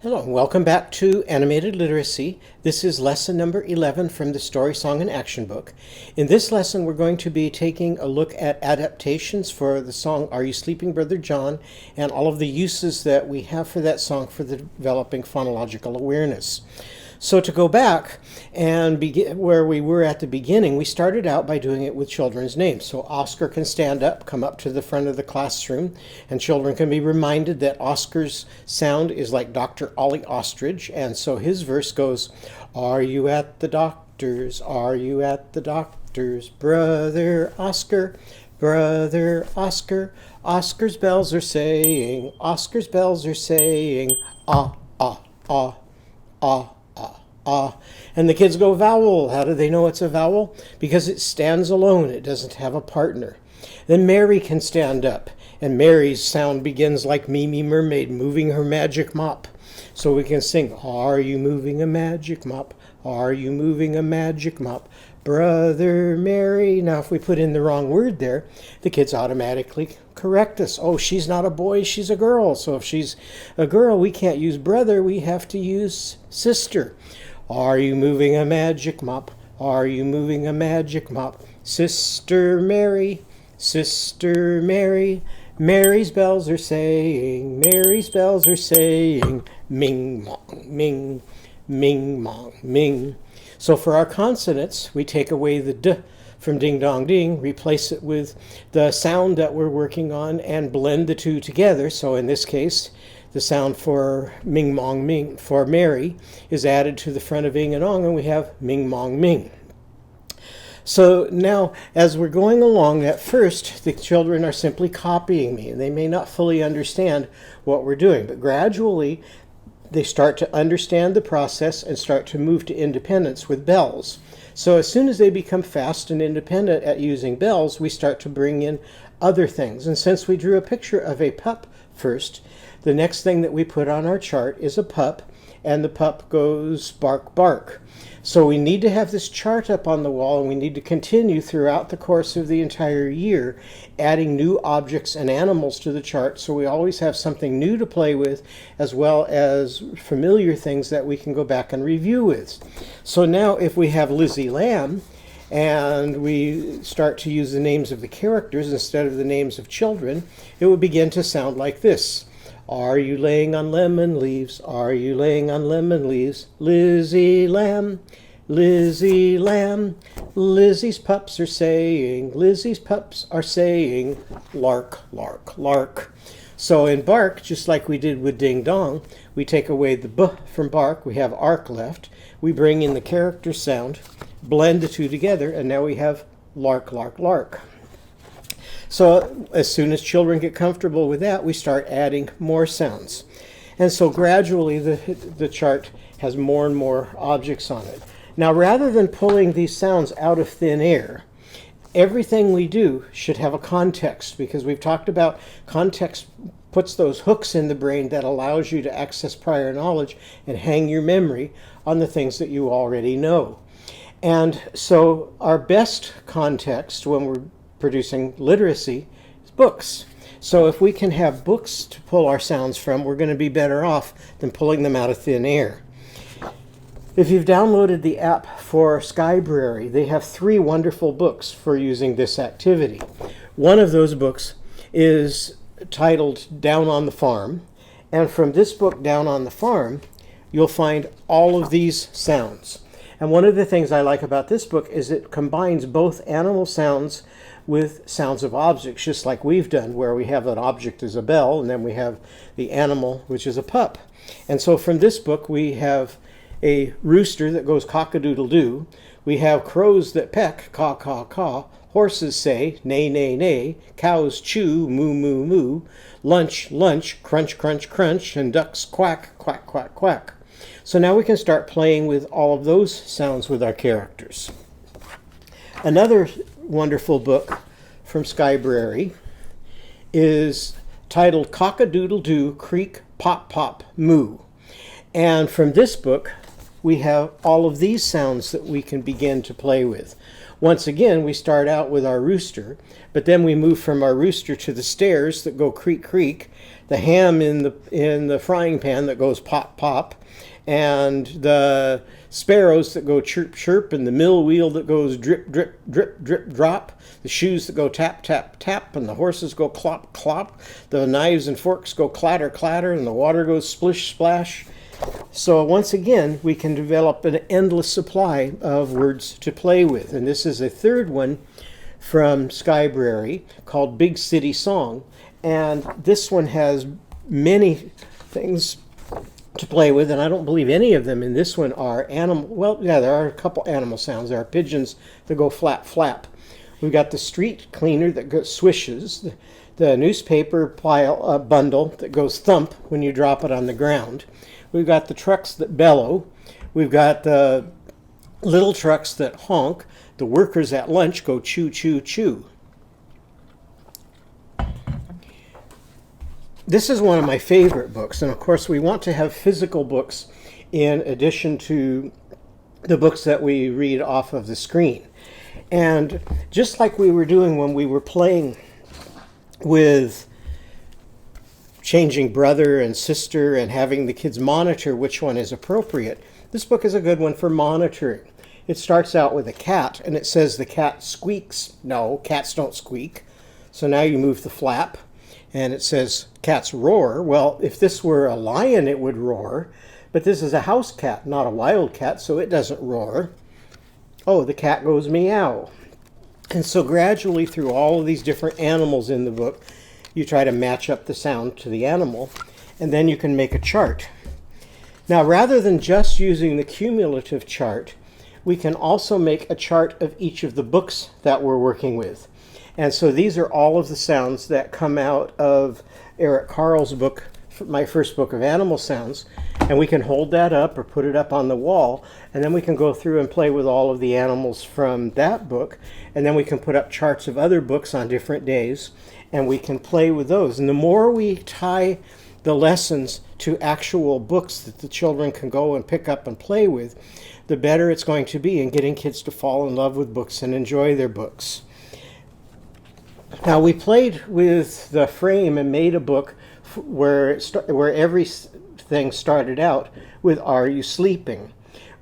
Hello, and welcome back to Animated Literacy. This is lesson number 11 from the Story, Song, and Action book. In this lesson, we're going to be taking a look at adaptations for the song Are You Sleeping, Brother John, and all of the uses that we have for that song for the developing phonological awareness. So to go back and begin where we were at the beginning, we started out by doing it with children's names. So Oscar can stand up, come up to the front of the classroom, and children can be reminded that Oscar's sound is like Dr. Ollie Ostrich. And so his verse goes, "Are you at the doctor's? Are you at the doctor's? Brother Oscar, brother Oscar. Oscar's bells are saying, Oscar's bells are saying, ah, ah, ah, ah. And the kids go, vowel. How do they know it's a vowel? Because it stands alone. It doesn't have a partner. Then Mary can stand up, and Mary's sound begins like Mimi Mermaid moving her magic mop. So we can sing, are you moving a magic mop? Are you moving a magic mop? Brother Mary. Now if we put in the wrong word there, the kids automatically correct us. Oh, she's not a boy, she's a girl. So if she's a girl, we can't use brother, we have to use sister. Are you moving a magic mop? Are you moving a magic mop? Sister Mary, Sister Mary. Mary's bells are saying, Mary's bells are saying, ming mong ming, ming mong ming. So for our consonants, we take away the d from ding dong ding, replace it with the sound that we're working on, and blend the two together. So in this case, the sound for ming mong ming for Mary is added to the front of ing and ong, and we have ming mong ming. So now, as we're going along, at first, the children are simply copying me, and they may not fully understand what we're doing, but gradually they start to understand the process and start to move to independence with bells. So as soon as they become fast and independent at using bells, we start to bring in other things. And since we drew a picture of a pup first, the next thing that we put on our chart is a pup, and the pup goes bark, bark. So we need to have this chart up on the wall, and we need to continue throughout the course of the entire year adding new objects and animals to the chart, so we always have something new to play with as well as familiar things that we can go back and review with. So now if we have Lizzie Lamb and we start to use the names of the characters instead of the names of children, it would begin to sound like this. Are you laying on lemon leaves? Are you laying on lemon leaves? Lizzie Lamb, Lizzie Lamb. Lizzie's pups are saying, Lizzie's pups are saying, lark, lark, lark. So in bark, just like we did with ding dong, we take away the b from bark, we have ark left, we bring in the character sound, blend the two together, and now we have lark, lark, lark. So as soon as children get comfortable with that, we start adding more sounds. And so gradually the chart has more and more objects on it. Now rather than pulling these sounds out of thin air, everything we do should have a context, because we've talked about context puts those hooks in the brain that allows you to access prior knowledge and hang your memory on the things that you already know. And so our best context when we're producing literacy is books. So if we can have books to pull our sounds from, we're going to be better off than pulling them out of thin air. If you've downloaded the app for Skybrary, they have 3 wonderful books for using this activity. One of those books is titled Down on the Farm, and from this book, Down on the Farm, you'll find all of these sounds. And one of the things I like about this book is it combines both animal sounds with sounds of objects, just like we've done, where we have an object as a bell, and then we have the animal, which is a pup. And so from this book, we have a rooster that goes cock-a-doodle-doo. We have crows that peck, caw, caw, caw. Horses say, neigh, neigh, neigh. Cows chew, moo, moo, moo. Lunch, lunch, crunch, crunch, crunch. And ducks quack, quack, quack, quack. So now we can start playing with all of those sounds with our characters. Another wonderful book from Skybrary is titled Cock-a-Doodle-Doo, Creak, Pop, Pop, Moo. And from this book, we have all of these sounds that we can begin to play with. Once again, we start out with our rooster, but then we move from our rooster to the stairs that go creak creak, the ham in the frying pan that goes pop pop, and the sparrows that go chirp chirp, and the mill wheel that goes drip drip drip drip drop, the shoes that go tap tap tap, and the horses go clop clop, the knives and forks go clatter clatter, and the water goes splish splash. So once again, we can develop an endless supply of words to play with. And this is a third one from Skybrary called Big City Song. And this one has many things to play with, and I don't believe any of them in this one are animal. Well, yeah, there are a couple animal sounds. There are pigeons that go flap flap. We've got the street cleaner that goes swishes, the newspaper pile bundle that goes thump when you drop it on the ground. We've got the trucks that bellow. We've got the little trucks that honk. The workers at lunch go choo choo choo. This is one of my favorite books, and of course we want to have physical books in addition to the books that we read off of the screen. And just like we were doing when we were playing with changing brother and sister and having the kids monitor which one is appropriate, this book is a good one for monitoring. It starts out with a cat, and it says the cat squeaks. No, cats don't squeak. So now you move the flap, and it says cats roar. Well, if this were a lion, it would roar, but this is a house cat, not a wild cat, so it doesn't roar. Oh, the cat goes meow. And so gradually through all of these different animals in the book, you try to match up the sound to the animal, and then you can make a chart. Now, rather than just using the cumulative chart, we can also make a chart of each of the books that we're working with. And so these are all of the sounds that come out of Eric Carle's book, my first book of animal sounds, and we can hold that up or put it up on the wall, and then we can go through and play with all of the animals from that book, and then we can put up charts of other books on different days, and we can play with those. And the more we tie the lessons to actual books that the children can go and pick up and play with, the better it's going to be in getting kids to fall in love with books and enjoy their books. Now, we played with the frame and made a book where everything started out with "Are you sleeping?"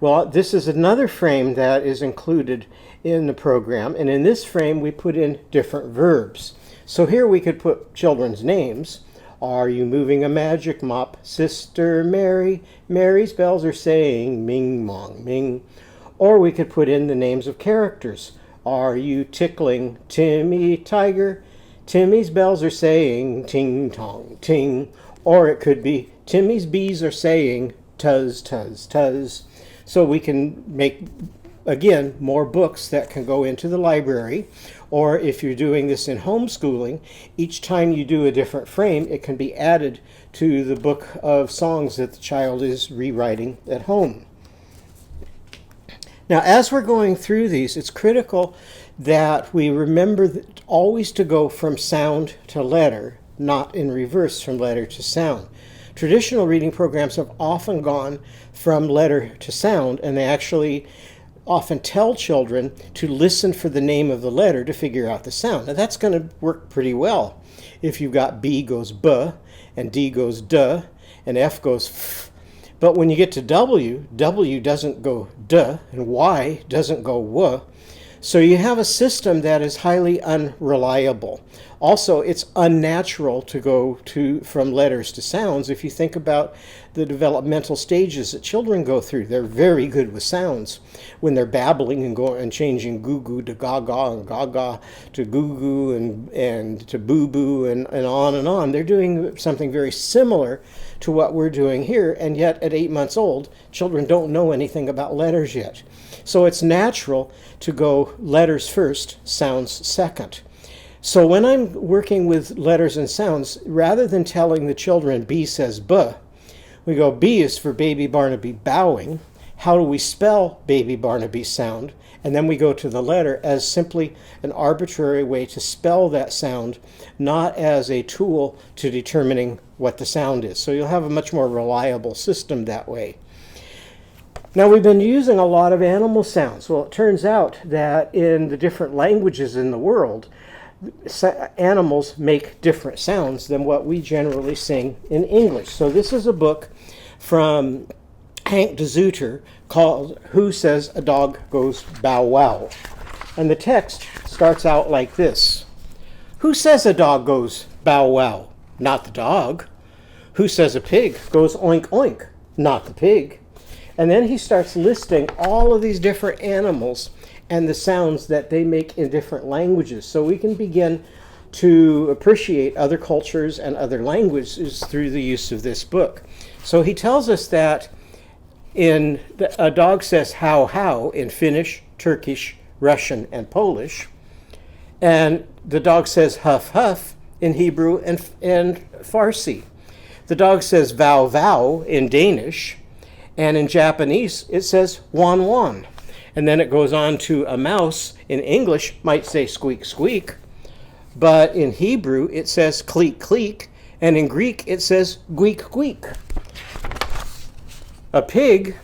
Well, this is another frame that is included in the program, and in this frame we put in different verbs. So here we could put children's names. Are you moving a magic mop? Sister Mary, Mary's bells are saying ming mong ming. Or we could put in the names of characters. Are you tickling Timmy Tiger? Timmy's bells are saying ting tong ting. Or it could be Timmy's bees are saying tuzz tuzz tuzz. So we can make, again, more books that can go into the library. Or if you're doing this in homeschooling, each time you do a different frame, it can be added to the book of songs that the child is rewriting at home. Now, as we're going through these, it's critical that we remember that always to go from sound to letter, not in reverse from letter to sound. Traditional reading programs have often gone from letter to sound, and they actually often tell children to listen for the name of the letter to figure out the sound. Now, that's going to work pretty well if you've got B goes B, and D goes D, and F goes F. But when you get to W, W doesn't go D, and Y doesn't go W. So you have a system that is highly unreliable. Also, it's unnatural to go from letters to sounds. If you think about the developmental stages that children go through, they're very good with sounds. When they're babbling and going and changing goo goo to gaga and gaga to goo goo and to boo boo and on, they're doing something very similar to what we're doing here. And yet at 8 months old, children don't know anything about letters yet. So it's natural to go letters first, sounds second. So when I'm working with letters and sounds, rather than telling the children B says B, we go B is for Baby Barnaby bowing. How do we spell Baby Barnaby sound? And then we go to the letter as simply an arbitrary way to spell that sound, not as a tool to determining what the sound is. So you'll have a much more reliable system that way. Now, we've been using a lot of animal sounds. Well, it turns out that in the different languages in the world, animals make different sounds than what we generally sing in English. So this is a book from Hank de Zuter called Who Says a Dog Goes Bow Wow? And the text starts out like this. Who says a dog goes bow wow? Not the dog. Who says a pig goes oink oink? Not the pig. And then he starts listing all of these different animals and the sounds that they make in different languages. So we can begin to appreciate other cultures and other languages through the use of this book. So he tells us that a dog says how in Finnish, Turkish, Russian, and Polish. And the dog says huff huff in Hebrew and Farsi. The dog says vow vow in Danish. And in Japanese, it says wan wan. And then it goes on to a mouse in English might say squeak squeak. But in Hebrew, it says cleek cleek. And in Greek, it says gweek gweek. A pig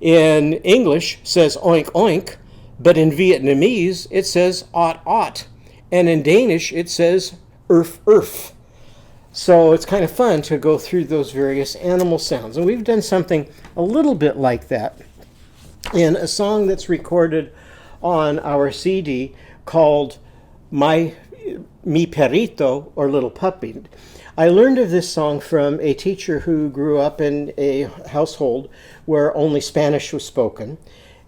in English says oink oink. But in Vietnamese, it says ot ot. And in Danish, it says erf. So it's kind of fun to go through those various animal sounds. And we've done something a little bit like that in a song that's recorded on our CD called Mi Perrito, or Little Puppy. I learned of this song from a teacher who grew up in a household where only Spanish was spoken.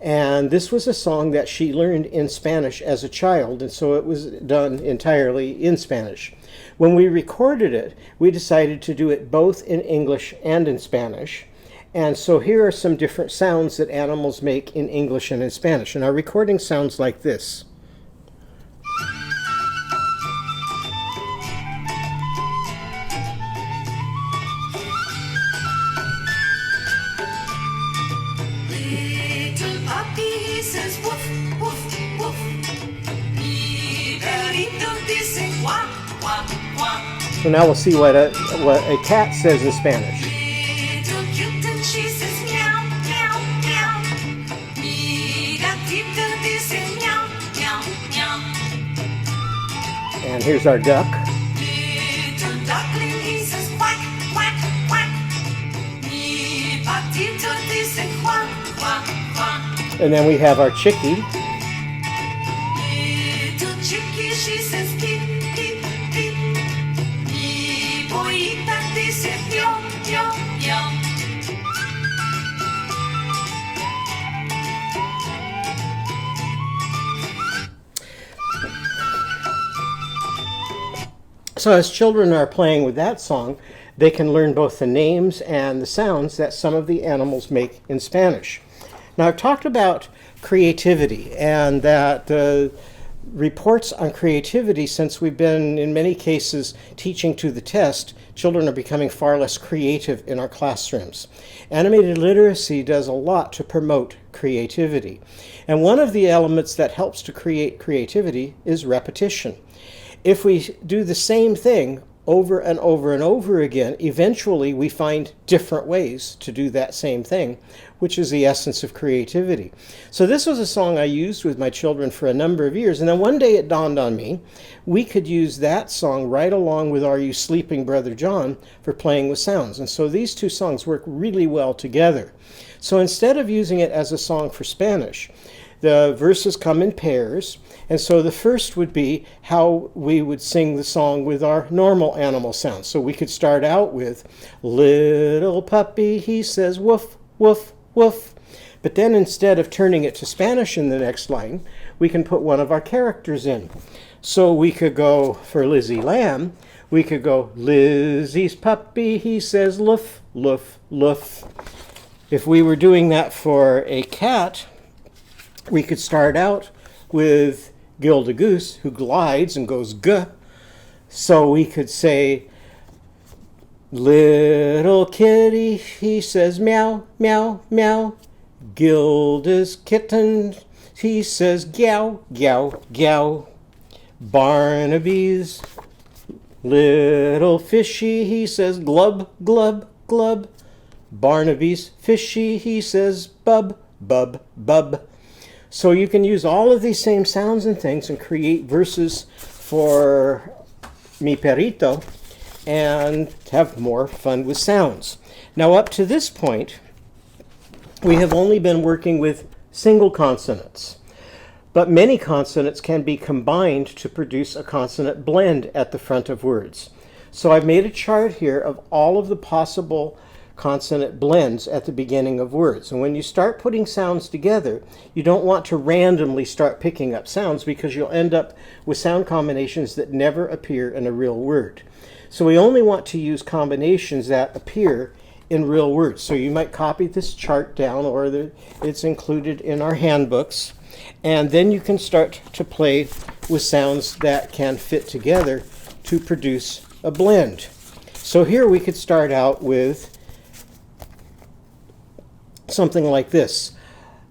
And this was a song that she learned in Spanish as a child, and so it was done entirely in Spanish. When we recorded it, we decided to do it both in English and in Spanish. And so here are some different sounds that animals make in English and in Spanish. And our recording sounds like this. Little puppy, he says woof, woof, woof. Mi perrito dice guap, guap, guap. So now we'll see what a cat says in Spanish. Little kitten, she says meow, meow, meow. Mi gatito dice meow, meow, meow. And here's our duck. Little duckling, he says quack, quack, quack. Mi patito dice quack, quack, quack. And then we have our chickie. Little chickie, she says peep, peep, peep. Mi pollita dice meow, meow, meow. So as children are playing with that song, they can learn both the names and the sounds that some of the animals make in Spanish. Now, I've talked about creativity and that the reports on creativity, since we've been in many cases teaching to the test, children are becoming far less creative in our classrooms. Animated literacy does a lot to promote creativity. And one of the elements that helps to create creativity is repetition. If we do the same thing over and over and over again, eventually we find different ways to do that same thing, which is the essence of creativity. So this was a song I used with my children for a number of years, and then one day it dawned on me we could use that song right along with Are You Sleeping, Brother John for playing with sounds. And so these two songs work really well together. So instead of using it as a song for Spanish, the verses come in pairs, and so the first would be how we would sing the song with our normal animal sounds. So we could start out with, little puppy, he says woof, woof, woof. But then instead of turning it to Spanish in the next line, we can put one of our characters in. So we could go, for Lizzie Lamb, we could go, Lizzie's puppy, he says loof, loof, loof. If we were doing that for a cat, we could start out with Gilda Goose, who glides and goes guh. So we could say, little kitty, he says meow, meow, meow. Gilda's kitten, he says gyow, gyow, gyow. Barnaby's little fishy, he says glub, glub, glub. Barnaby's fishy, he says bub, bub, bub. So you can use all of these same sounds and things and create verses for mi perrito and have more fun with sounds. Now up to this point, we have only been working with single consonants, but many consonants can be combined to produce a consonant blend at the front of words. So I've made a chart here of all of the possible consonant blends at the beginning of words. And when you start putting sounds together, you don't want to randomly start picking up sounds because you'll end up with sound combinations that never appear in a real word. So we only want to use combinations that appear in real words. So you might copy this chart down, or it's included in our handbooks, and then you can start to play with sounds that can fit together to produce a blend. So here we could start out with something like this.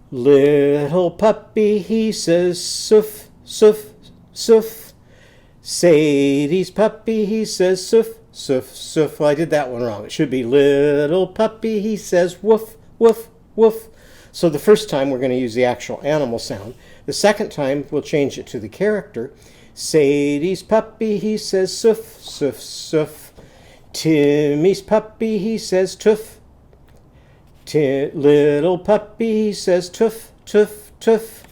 Little puppy, he says soof, soof, soof. Sadie's puppy, he says soof, soof, soof. Well, I did that one wrong. It should be little puppy, he says woof, woof, woof. So the first time we're going to use the actual animal sound. The second time we'll change it to the character. Sadie's puppy, he says soof, soof, soof. Timmy's puppy, he says toof. Little puppy, he says toof, toof, toof.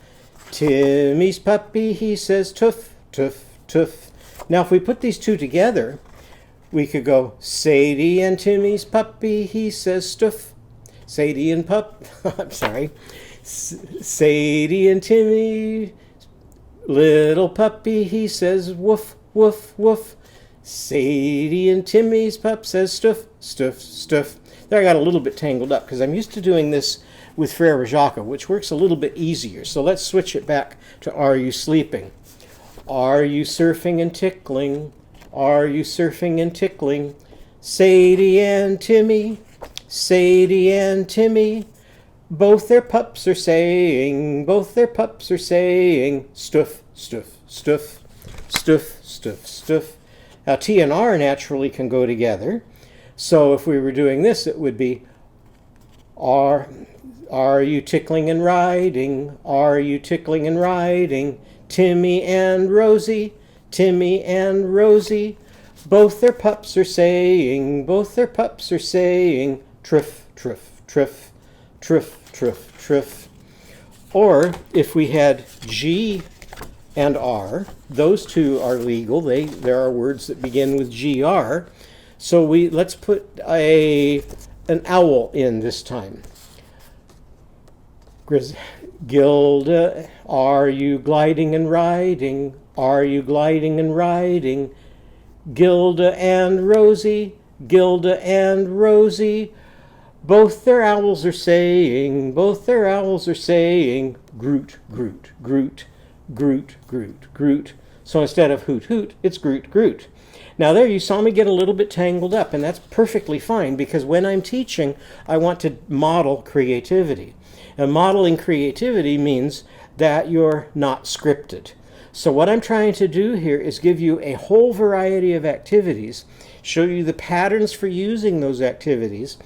Timmy's puppy, he says toof, toof, toof. Now if we put these two together, we could go Sadie and Timmy's puppy, he says stoof. Sadie and I'm sorry. Sadie and Timmy, little puppy, he says woof, woof, woof. Sadie and Timmy's pup says stoof, stoof, stoof. There I got a little bit tangled up because I'm used to doing this with Frere Jacques, which works a little bit easier. So let's switch it back to Are You Sleeping? Are you surfing and tickling? Are you surfing and tickling? Sadie and Timmy, Sadie and Timmy, both their pups are saying, both their pups are saying, stoof, stoof, stoof, stoof, stoof, stoof. Now T and R naturally can go together. So if we were doing this, it would be, are you tickling and riding? Are you tickling and riding? Timmy and Rosie, Timmy and Rosie, both their pups are saying, both their pups are saying, triff, triff, triff, triff, triff, triff. Or if we had G and R, those two are legal. There are words that begin with GR. So let's put an owl in this time. Gilda, are you gliding and riding? Are you gliding and riding? Gilda and Rosie, Gilda and Rosie, both their owls are saying, both their owls are saying, Groot, Groot, Groot, Groot, Groot, Groot. So instead of hoot, hoot, it's Groot, Groot. Now there you saw me get a little bit tangled up, and that's perfectly fine because when I'm teaching, I want to model creativity. And modeling creativity means that you're not scripted. So what I'm trying to do here is give you a whole variety of activities, show you the patterns for using those activities,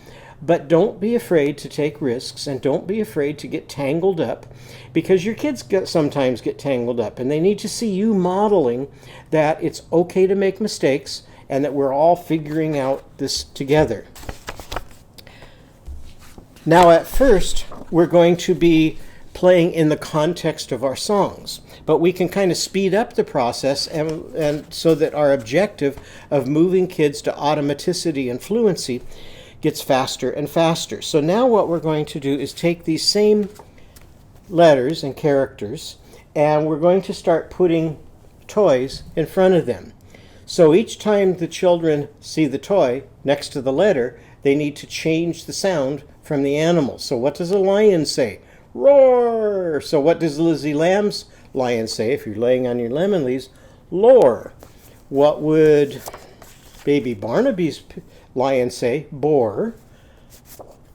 but don't be afraid to take risks and don't be afraid to get tangled up because your kids sometimes get tangled up and they need to see you modeling that it's okay to make mistakes and that we're all figuring out this together. Now at first, we're going to be playing in the context of our songs, but we can kind of speed up the process and so that our objective of moving kids to automaticity and fluency gets faster and faster. So now what we're going to do is take these same letters and characters and we're going to start putting toys in front of them. So each time the children see the toy next to the letter, they need to change the sound from the animal. So what does a lion say? Roar! So what does Lizzie Lamb's lion say if you're laying on your lemon leaves? Lore. What would baby Barnaby's lion say? Bore.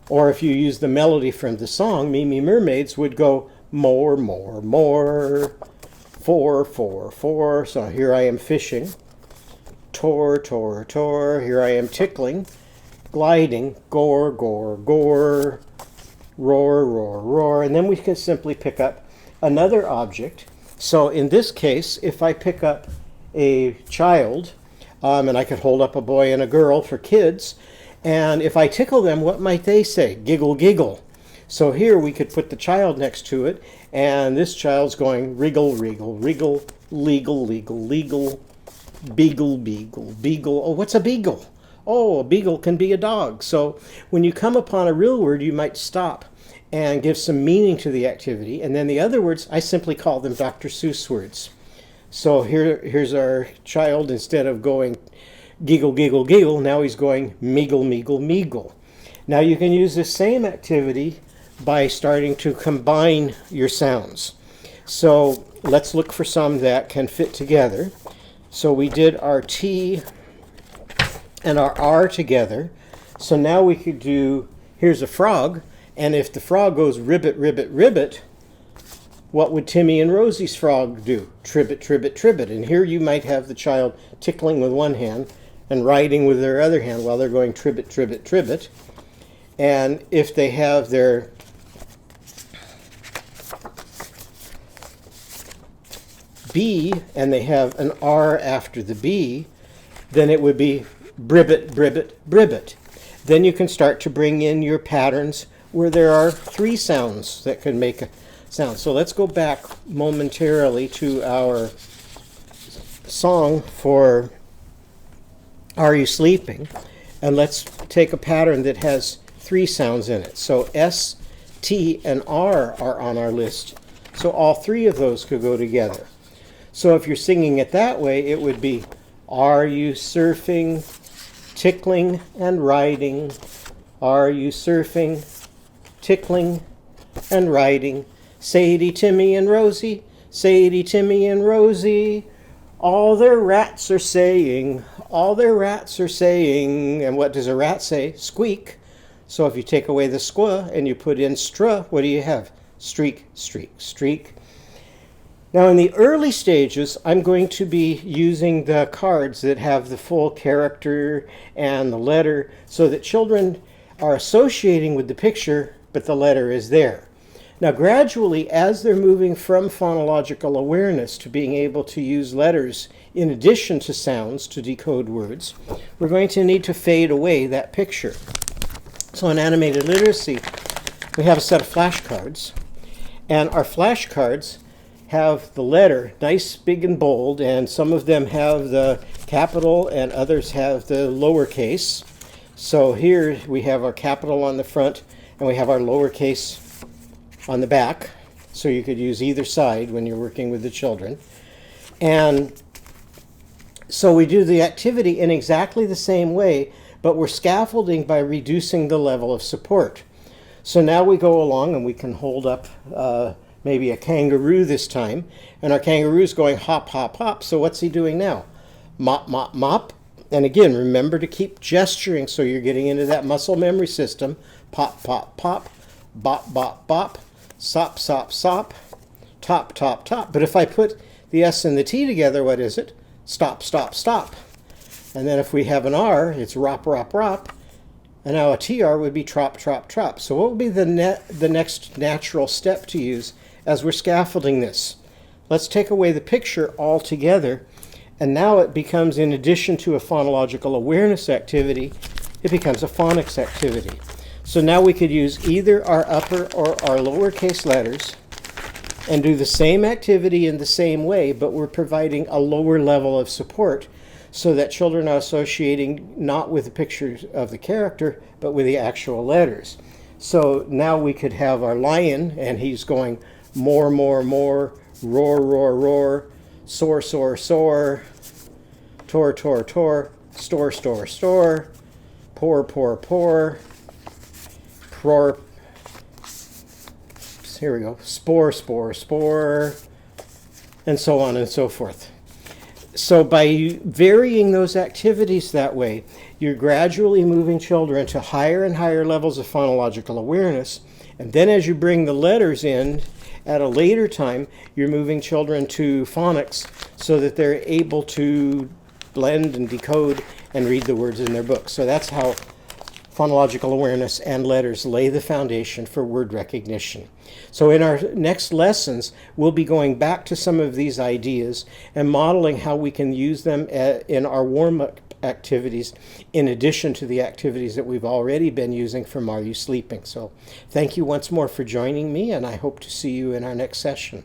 Or if you use the melody from the song, Mimi Mermaids would go more, more, more. Four, four, four. So here I am fishing. Tor, tor, tor. Here I am tickling. gliding, gore, gore, gore, roar, roar, roar, and then we can simply pick up another object. So in this case, if I pick up a child, and I could hold up a boy and a girl for kids, and if I tickle them, what might they say? Giggle, giggle. So here we could put the child next to it, and this child's going wriggle, wriggle, wriggle, legal, legal, legal, beagle, beagle, beagle. Oh, what's a beagle? Oh, a beagle can be a dog. So when you come upon a real word, you might stop and give some meaning to the activity. And then the other words, I simply call them Dr. Seuss words. So here's our child. Instead of going giggle, giggle, giggle, now he's going meagle, meagle, meagle. Now you can use the same activity by starting to combine your sounds. So let's look for some that can fit together. So we did our T and our R together. So now we could do, here's a frog, and if the frog goes ribbit, ribbit, ribbit, what would Timmy and Rosie's frog do? Tribbit, tribbit, tribbit. And here you might have the child tickling with one hand and riding with their other hand while they're going tribbit, tribbit, tribbit. And if they have their B and they have an R after the B, then it would be bribbit, bribbit, bribbit. Then you can start to bring in your patterns where there are three sounds that can make a sound. So let's go back momentarily to our song for Are You Sleeping? And let's take a pattern that has three sounds in it. So S, T, and R are on our list. So all three of those could go together. So if you're singing it that way, it would be, are you surfing, tickling, and riding? Are you surfing, tickling, and riding? Sadie, Timmy, and Rosie, Sadie, Timmy, and Rosie, all their rats are saying, all their rats are saying. And what does a rat say? Squeak. So if you take away the squa and you put in stra, what do you have? Streak, streak, streak. Now in the early stages, I'm going to be using the cards that have the full character and the letter so that children are associating with the picture, but the letter is there. Now gradually, as they're moving from phonological awareness to being able to use letters in addition to sounds to decode words, we're going to need to fade away that picture. So in animated literacy, we have a set of flashcards, and our flashcards have the letter nice, big, and bold, and some of them have the capital and others have the lowercase. So here we have our capital on the front and we have our lowercase on the back. So you could use either side when you're working with the children. And so we do the activity in exactly the same way, but we're scaffolding by reducing the level of support. So now we go along and we can hold up maybe a kangaroo this time, and our kangaroo's going hop, hop, hop. So what's he doing now? Mop, mop, mop. And again, remember to keep gesturing so you're getting into that muscle memory system. Pop, pop, pop, bop, bop, bop, sop, sop, sop, top, top, top. But if I put the S and the T together, what is it? Stop, stop, stop. And then if we have an R, it's rop, rop, rop. And now a TR would be trop, trop, trop. So what would be the next natural step to use as we're scaffolding this? Let's take away the picture altogether. And now it becomes, in addition to a phonological awareness activity, it becomes a phonics activity. So now we could use either our upper or our lowercase letters and do the same activity in the same way, but we're providing a lower level of support so that children are associating not with the pictures of the character, but with the actual letters. So now we could have our lion, and he's going more, more, more, roar, roar, roar, soar, soar, soar, tor, tor, tor, store, store, store, pour, pour, pour, pour, here we go, spore, spore, spore, and so on and so forth. So by varying those activities that way, you're gradually moving children to higher and higher levels of phonological awareness. And then as you bring the letters in at a later time, you're moving children to phonics so that they're able to blend and decode and read the words in their books. So that's how phonological awareness and letters lay the foundation for word recognition. So in our next lessons, we'll be going back to some of these ideas and modeling how we can use them in our warm-up activities in addition to the activities that we've already been using from Are You Sleeping? So thank you once more for joining me, and I hope to see you in our next session.